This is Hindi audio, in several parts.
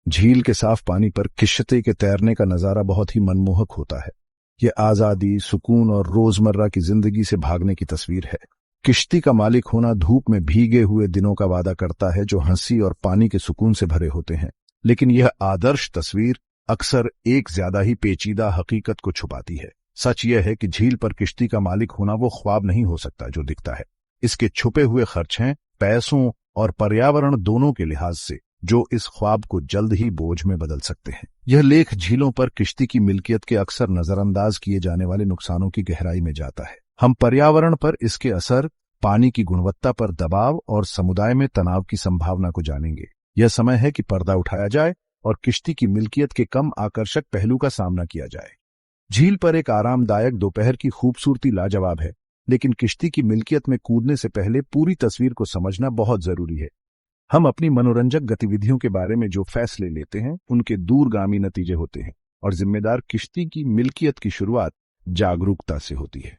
झील के साफ पानी पर किश्ती के तैरने का नजारा बहुत ही मनमोहक होता है। ये आजादी, सुकून और रोजमर्रा की जिंदगी से भागने की तस्वीर है। किश्ती का मालिक होना धूप में भीगे हुए दिनों का वादा करता है जो हंसी और पानी के सुकून से भरे होते हैं, लेकिन यह आदर्श तस्वीर अक्सर एक ज्यादा ही पेचीदा हकीकत को छुपाती है। सच यह है कि झील पर किश्ती का मालिक होना वो ख्वाब नहीं हो सकता जो दिखता है। इसके छुपे हुए खर्च हैं, पैसों और पर्यावरण दोनों के लिहाज से, जो इस ख्वाब को जल्द ही बोझ में बदल सकते हैं। यह लेख झीलों पर किश्ती की मिल्कियत के अक्सर नजरअंदाज किए जाने वाले नुकसानों की गहराई में जाता है। हम पर्यावरण पर इसके असर, पानी की गुणवत्ता पर दबाव और समुदाय में तनाव की संभावना को जानेंगे। यह समय है कि पर्दा उठाया जाए और किश्ती की मिल्कियत के कम आकर्षक पहलू का सामना किया जाए। झील पर एक आरामदायक दोपहर की खूबसूरती लाजवाब है, लेकिन किश्ती की मिल्कियत में कूदने से पहले पूरी तस्वीर को समझना बहुत जरूरी है। हम अपनी मनोरंजक गतिविधियों के बारे में जो फैसले लेते हैं उनके दूरगामी नतीजे होते हैं, और जिम्मेदार किश्ती की मिल्कियत की शुरुआत जागरूकता से होती है।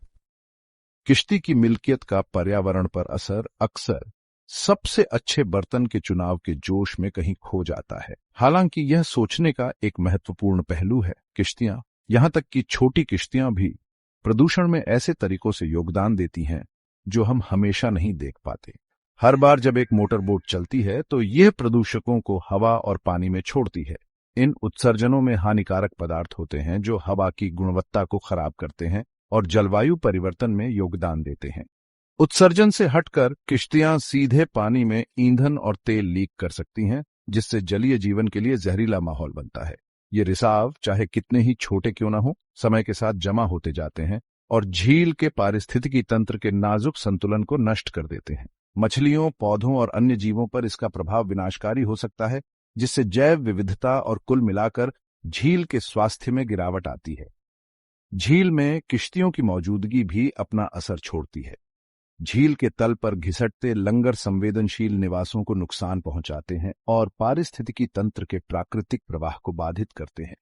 किश्ती की मिल्कियत का पर्यावरण पर असर अक्सर सबसे अच्छे बर्तन के चुनाव के जोश में कहीं खो जाता है। हालांकि यह सोचने का एक महत्वपूर्ण पहलू है। किश्तियां, यहां तक कि छोटी किश्तियां भी प्रदूषण में ऐसे तरीकों से योगदान देती हैं जो हम हमेशा नहीं देख पाते। हर बार जब एक मोटर बोट चलती है तो यह प्रदूषकों को हवा और पानी में छोड़ती है। इन उत्सर्जनों में हानिकारक पदार्थ होते हैं जो हवा की गुणवत्ता को खराब करते हैं और जलवायु परिवर्तन में योगदान देते हैं। उत्सर्जन से हटकर किश्तियां सीधे पानी में ईंधन और तेल लीक कर सकती हैं, जिससे जलीय जीवन के लिए जहरीला माहौल बनता है। ये रिसाव, चाहे कितने ही छोटे क्यों न हो, समय के साथ जमा होते जाते हैं और झील के पारिस्थितिकी तंत्र के नाजुक संतुलन को नष्ट कर देते हैं। मछलियों, पौधों और अन्य जीवों पर इसका प्रभाव विनाशकारी हो सकता है, जिससे जैव विविधता और कुल मिलाकर झील के स्वास्थ्य में गिरावट आती है। झील में किश्तियों की मौजूदगी भी अपना असर छोड़ती है। झील के तल पर घिसटते लंगर संवेदनशील निवासों को नुकसान पहुंचाते हैं और पारिस्थितिकी तंत्र के प्राकृतिक प्रवाह को बाधित करते हैं।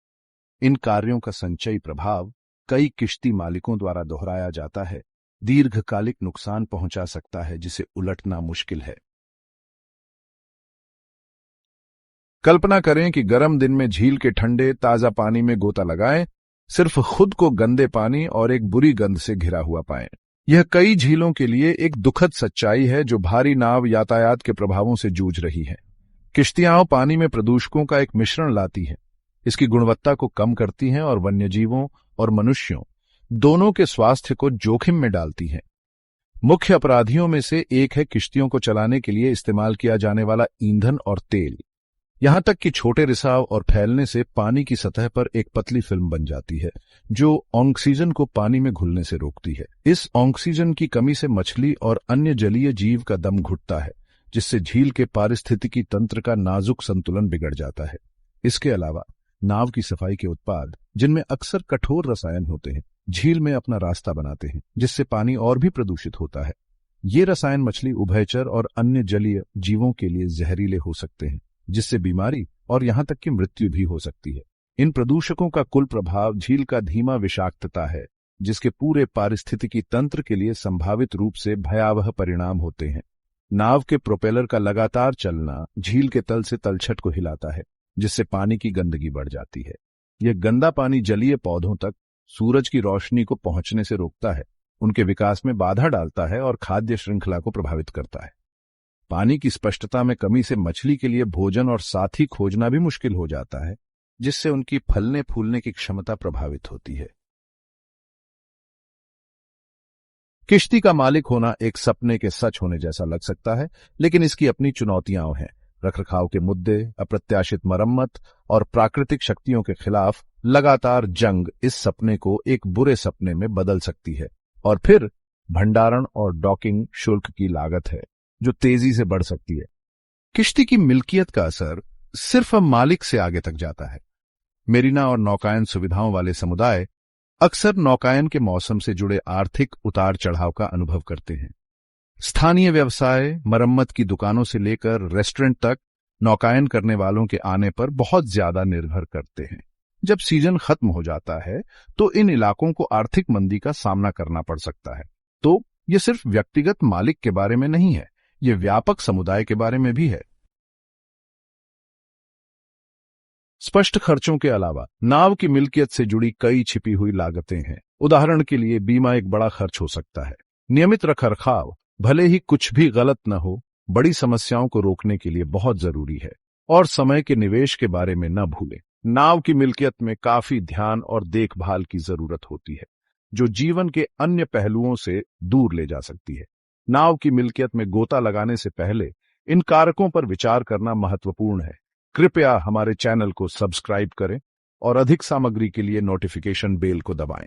इन कार्यों का संचयी प्रभाव कई किश्ती मालिकों द्वारा दोहराया जाता है, दीर्घकालिक नुकसान पहुंचा सकता है जिसे उलटना मुश्किल है। कल्पना करें कि गर्म दिन में झील के ठंडे ताजा पानी में गोता लगाएं, सिर्फ खुद को गंदे पानी और एक बुरी गंध से घिरा हुआ पाएं। यह कई झीलों के लिए एक दुखद सच्चाई है जो भारी नाव यातायात के प्रभावों से जूझ रही है। किश्तियां पानी में प्रदूषकों का एक मिश्रण लाती हैं, इसकी गुणवत्ता को कम करती हैं और वन्यजीवों और मनुष्यों दोनों के स्वास्थ्य को जोखिम में डालती हैं। मुख्य अपराधियों में से एक है किश्तियों को चलाने के लिए इस्तेमाल किया जाने वाला ईंधन और तेल। यहां तक कि छोटे रिसाव और फैलने से पानी की सतह पर एक पतली फिल्म बन जाती है जो ऑक्सीजन को पानी में घुलने से रोकती है। इस ऑक्सीजन की कमी से मछली और अन्य जलीय जीव का दम घुटता है, जिससे झील के पारिस्थितिकी तंत्र का नाजुक संतुलन बिगड़ जाता है। इसके अलावा नाव की सफाई के उत्पाद, जिनमें अक्सर कठोर रसायन होते हैं, झील में अपना रास्ता बनाते हैं, जिससे पानी और भी प्रदूषित होता है। ये रसायन मछली, उभयचर और अन्य जलीय जीवों के लिए जहरीले हो सकते हैं, जिससे बीमारी और यहां तक कि मृत्यु भी हो सकती है। इन प्रदूषकों का कुल प्रभाव झील का धीमा विषाक्तता है, जिसके पूरे पारिस्थितिकी तंत्र के लिए संभावित रूप से भयावह परिणाम होते हैं। नाव के प्रोपेलर का लगातार चलना झील के तल से तलछट को हिलाता है, जिससे पानी की गंदगी बढ़ जाती है। यह गंदा पानी जलीय पौधों तक सूरज की रोशनी को पहुंचने से रोकता है, उनके विकास में बाधा डालता है और खाद्य श्रृंखला को प्रभावित करता है। पानी की स्पष्टता में कमी से मछली के लिए भोजन और साथी खोजना भी मुश्किल हो जाता है, जिससे उनकी फलने फूलने की क्षमता प्रभावित होती है। किश्ती का मालिक होना एक सपने के सच होने जैसा लग सकता है, लेकिन इसकी अपनी चुनौतियां हैं। रखरखाव के मुद्दे, अप्रत्याशित मरम्मत और प्राकृतिक शक्तियों के खिलाफ लगातार जंग इस सपने को एक बुरे सपने में बदल सकती है। और फिर भंडारण और डॉकिंग शुल्क की लागत है जो तेजी से बढ़ सकती है। किश्ती की मिल्कियत का असर सिर्फ मालिक से आगे तक जाता है। मेरीना और नौकायन सुविधाओं वाले समुदाय अक्सर नौकायन के मौसम से जुड़े आर्थिक उतार चढ़ाव का अनुभव करते हैं। स्थानीय व्यवसाय, मरम्मत की दुकानों से लेकर रेस्टोरेंट तक नौकायन करने वालों के आने पर बहुत ज्यादा निर्भर करते हैं। जब सीजन खत्म हो जाता है तो इन इलाकों को आर्थिक मंदी का सामना करना पड़ सकता है। तो ये सिर्फ व्यक्तिगत मालिक के बारे में नहीं है, ये व्यापक समुदाय के बारे में भी है। स्पष्ट खर्चों के अलावा नाव की मिल्कियत से जुड़ी कई छिपी हुई लागतें हैं। उदाहरण के लिए बीमा एक बड़ा खर्च हो सकता है। नियमित रखरखाव, भले ही कुछ भी गलत न हो, बड़ी समस्याओं को रोकने के लिए बहुत जरूरी है। और समय के निवेश के बारे में न भूलें। नाव की मिल्कियत में काफी ध्यान और देखभाल की जरूरत होती है, जो जीवन के अन्य पहलुओं से दूर ले जा सकती है। नाव की मिल्कियत में गोता लगाने से पहले इन कारकों पर विचार करना महत्वपूर्ण है। कृपया हमारे चैनल को सब्सक्राइब करें और अधिक सामग्री के लिए नोटिफिकेशन बेल को दबाएं।